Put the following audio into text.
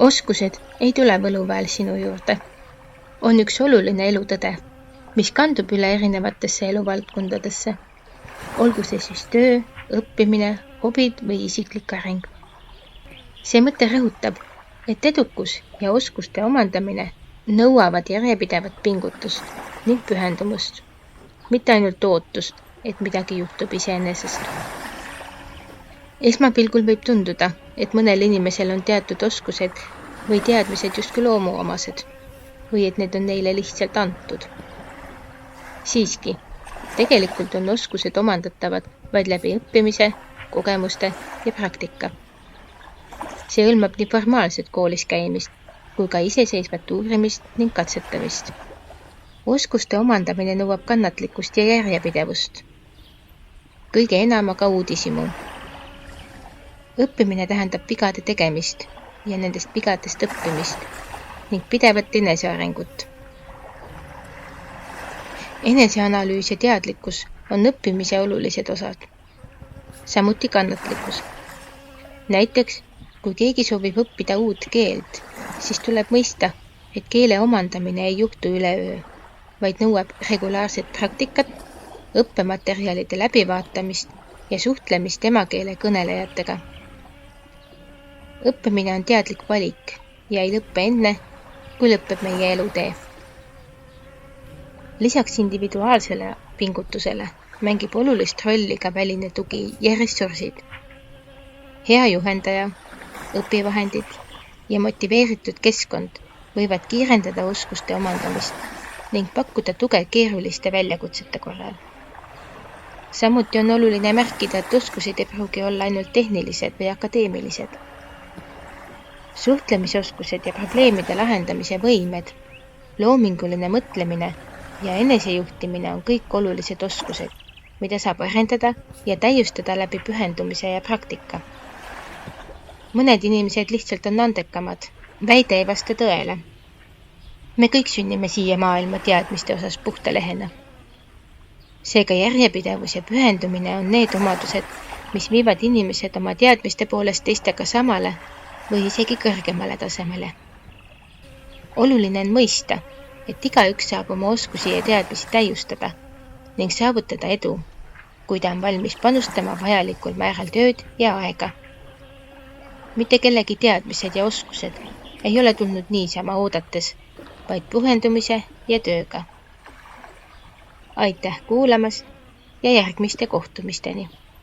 Oskused ei tule võluväel sinu juurde. On üks oluline elutõde, mis kandub üle erinevatesse eluvaldkondadesse. Olgu see siis töö, õppimine, hobid või isiklik areng. See mõte rõhutab, et edukus ja oskuste omandamine nõuavad järjepidevat pingutust ning pühendumust, mitte ainult ootust, et midagi juhtub iseenesest. Esmapilgul võib tunduda, et mõnel inimesel on teatud oskused või teadmised justkui loomuomased või et need on neile lihtsalt antud. Siiski, tegelikult on oskused omandatavad vaid läbi õppimise, kogemuste ja praktika. See hõlmab nii formaalset koolis käimist kui ka iseseisvat uurimist ning katsetamist. Oskuste omandamine nõuab kannatlikkust ja järjepidevust. Kõige enam aga uudishimu. Õppimine tähendab vigade tegemist ja nendest vigadest õppimist ning pidevat enesearengut. Eneseanalüüs ja teadlikkus on õppimise olulised osad. Samuti kannatlikkus. Näiteks, kui keegi soovib õppida uut keelt, siis tuleb mõista, et keele omandamine ei juhtu üleöö, vaid nõuab regulaarset praktikat, õppematerjalide läbivaatamist ja suhtlemist emakeele kõnelejatega. Õppimine on teadlik valik ja ei lõppe enne, kui lõpeb meie elutee. Lisaks individuaalsele pingutusele mängib olulist rolli ka väline tugi ja ressursid. Hea juhendaja, õpivahendid ja motiveeritud keskkond võivad kiirendada oskuste omandamist ning pakkuda tuge keeruliste väljakutsete korral. Samuti on oluline märkida, et oskused ei pruugi olla ainult tehnilised või akadeemilised. Suhtlemisoskused ja probleemide lahendamise võimed, loominguline mõtlemine ja enesejuhtimine on kõik olulised oskused, mida saab arendada ja täiustada läbi pühendumise ja praktika. Mõned inimesed lihtsalt on andekamad, väide ei vasta tõele. Me kõik sünnime siia maailma teadmiste osas puhta lehena. Seega järjepidevus ja pühendumine on need omadused, mis viivad inimesed oma teadmiste poolest teistega samale või isegi kõrgemale tasemele. Oluline on mõista, et igaüks saab oma oskusi ja teadmisi täiustada ning saavutada edu, kui ta on valmis panustama vajalikul määral tööd ja aega. Mitte kellegi teadmised ja oskused ei ole tulnud niisama oodates, vaid pühendumise ja tööga. Aitäh kuulamas ja järgmiste kohtumisteni!